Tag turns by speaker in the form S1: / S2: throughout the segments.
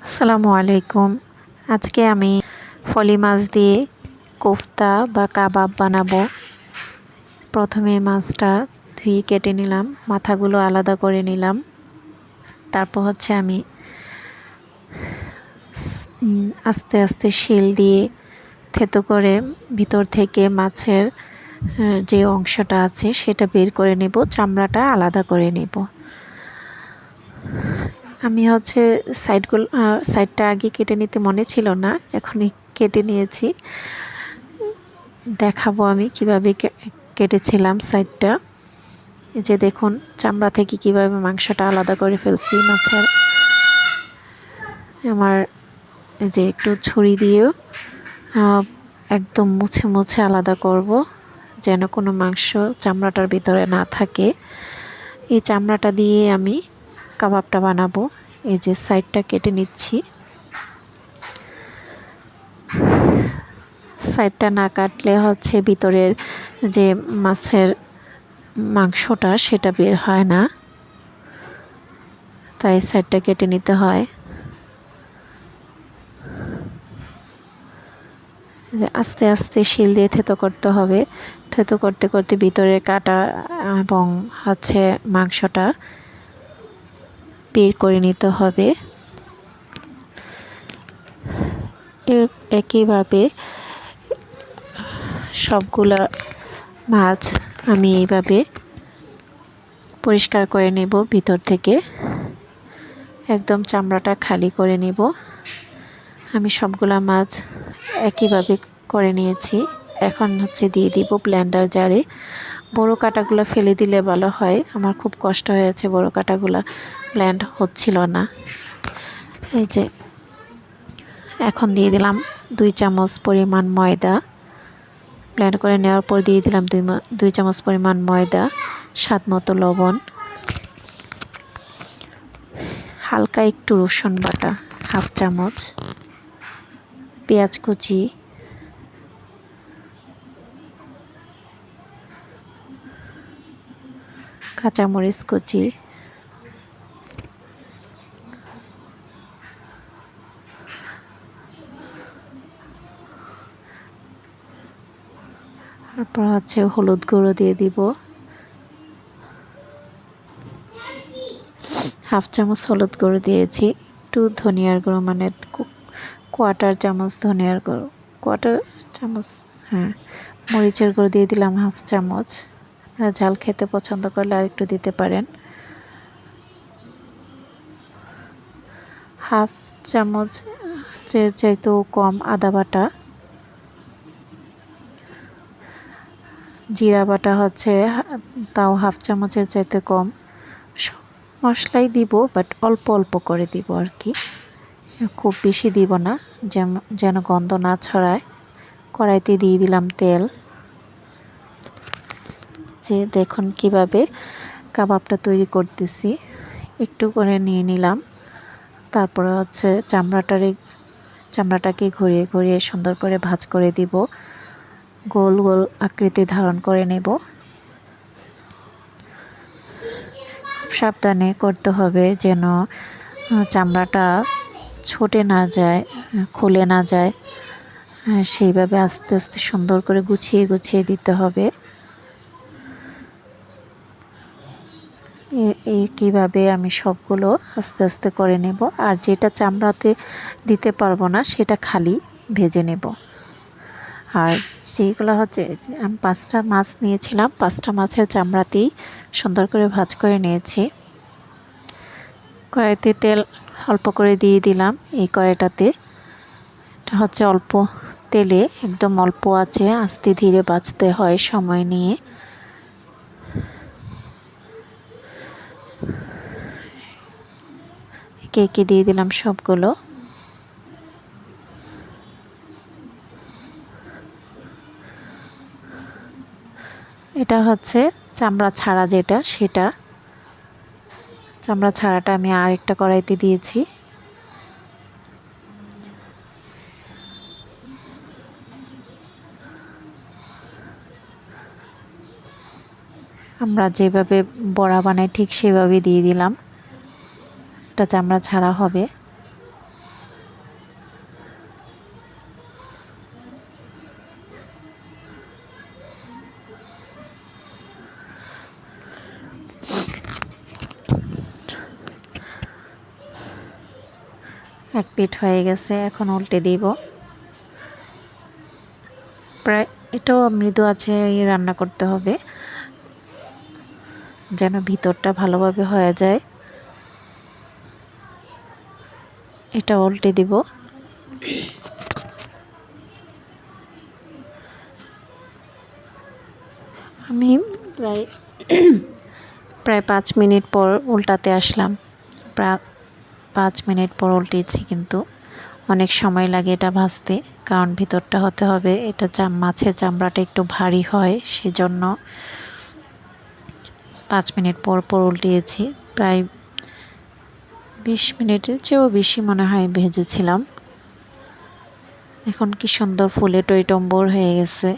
S1: আসসালামু আলাইকুম। আজকে আমি ফলি মাছ দিয়ে কোফতা বা কাবাব বানাবো। প্রথমে মাছটা ধুয়ে কেটে নিলাম, মাথাগুলো আলাদা করে নিলাম। তারপর আমি আস্তে আস্তে শিল দিয়ে থেতো করে ভিতর থেকে মাছের যে অংশটা আছে সেটা বের করে নেব, চামড়াটা আলাদা করে নেব। আমি সাইডটা আগে কেটে নিতে মনে ছিল না, এখনই কেটে নিয়েছি। দেখাবো আমি কিভাবে কেটেছিলাম সাইডটা। এই যে দেখুন, চামড়া থেকে কিভাবে মাংসটা আলাদা করে ফেলছি মাছের। আমার এই যে একটু ছুরি দিয়েও একদম মুছে মুছে আলাদা করব, যেন কোনো মাংস চামড়াটার ভিতরে না থাকে। এই চামড়াটা দিয়ে আমি কাবাবটা বানাবো। এই যে সাইডটা কেটে নিচ্ছি। সাইডটা না কাটলে ভিতরের যে মাছের মাংসটা সেটা বের হয় না, তাই সাইডটা কেটে নিতে হয়। আস্তে আস্তে শিল দিয়ে থেতো করতে হবে। থেতো করতে করতে ভিতরের কাটা এবং মাংসটা বের করে নিতে হবে। একইভাবে সবগুলা মাছ আমি এইভাবে পরিষ্কার করে নেব, ভিতর থেকে একদম চামড়াটা খালি করে নেব। আমি সবগুলা মাছ একইভাবে করে নিয়েছি। এখন দিয়ে দিব ব্লেন্ডার জারে। বড় কাটাগুলো ফেলে দিলে ভালো হয়, আমার খুব কষ্ট হয়েছে, বড় কাটাগুলো ব্লেন্ড হচ্ছিল না। এই যে এখন দিয়ে দিলাম 2 চামচ পরিমাণ ময়দা। ব্লেন্ড করে নেওয়ার পর দিয়ে দিলাম 2 চামচ পরিমাণ ময়দা, স্বাদ মতো লবণ, হালকা একটু রসুন বাটা 1/2 চামচ, পেঁয়াজ কুচি, কাঁচামরিচ কুচি, তারপর হলুদ গুঁড়ো দিয়ে দিব 1/2 চামচ হলুদ গুঁড়ো দিয়েছি। একটু ধনিয়ার গুঁড়ো, মানে 1/4 চামচ ধনিয়ার গুঁড়ো, 1/4 চামচ, মরিচের গুঁড়ো দিয়ে দিলাম 1/2 চামচ। ঝাল খেতে পছন্দ করলে আরেকটু দিতে পারেন। 1/2 চামচের চাইতেও কম আদা বাটা, জিরা বাটা তাও 1/2 চামচের চাইতে কম। সব মশলাই দিব, বাট অল্প অল্প করে দিব আর কি, খুব বেশি দিব না, যেন গন্ধ না ছড়ায়। কড়াইতে দিয়ে দিলাম তেল। যে দেখুন কিভাবে কাবাবটা তৈরি করতেছি, একটু করে নিয়ে নিলাম। তারপরে চামড়াটাকে ঘুরিয়ে ঘুরিয়ে সুন্দর করে ভাঁজ করে দিব, গোল গোল আকৃতি ধারণ করে নেব। খুব সাবধানে করতে হবে যেন চামড়াটা ছুটে না যায়, খুলে না যায়। সেইভাবে আস্তে আস্তে সুন্দর করে গুছিয়ে গুছিয়ে দিতে হবে। এইভাবে আমি সবগুলো আস্তে আস্তে করে নেব। আর যেটা চামড়াতে দিতে পারবো না সেটা খালি ভেজে নেব। আর যেগুলো আমি 5টা মাছ নিয়েছিলাম, 5টা মাছের চামড়াতেই সুন্দর করে ভাজ করে নিয়েছি। কড়াইতে তেল অল্প করে দিয়ে দিলাম। এই কড়াইটাতে এটা অল্প তেলে, একদম অল্প আছে, আস্তে ধীরে ভাজতে হয় সময় নিয়ে। একে একে দিয়ে দিলাম সবগুলো। এটা চামড়া ছাড়া যেটা, সেটা চামড়া ছাড়াটা আমি আরেকটা কড়াইতে দিয়েছি। আমরা যেভাবে বড়া বানাই ঠিক সেভাবে দিয়ে দিলাম। এটা চামড়া ছাড়া হবে। এক পিঠ হয়ে গেছে, এখন উল্টে দিব। প্রায় এটাও মৃদু আছে রান্না করতে হবে যেন ভিতরটা ভালোভাবে হয়ে যায়। এটা উল্টে দিব। আমি প্রায় 5 মিনিট পর উল্টাতে আসলাম। প্রায় 5 মিনিট পর উল্টেছি, কিন্তু অনেক সময় লাগে এটা ভাজতে, কারণ ভিতরটা হতে হবে। এটা মাছের চামড়াটা একটু ভারী হয়, সেজন্য 5 মিনিট পর পর উল্টিয়েছি। প্রায় 20 মিনিটের চেয়েও বেশি মনে হয় ভেজেছিলাম। এখন কি সুন্দর ফুলে টইটম্বুর হয়ে গেছে।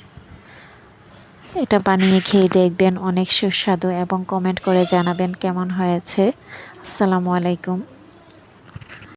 S1: এটা বানিয়ে খেয়ে দেখবেন, অনেক সুস্বাদু, এবং কমেন্ট করে জানাবেন কেমন হয়েছে। আসসালামু আলাইকুম।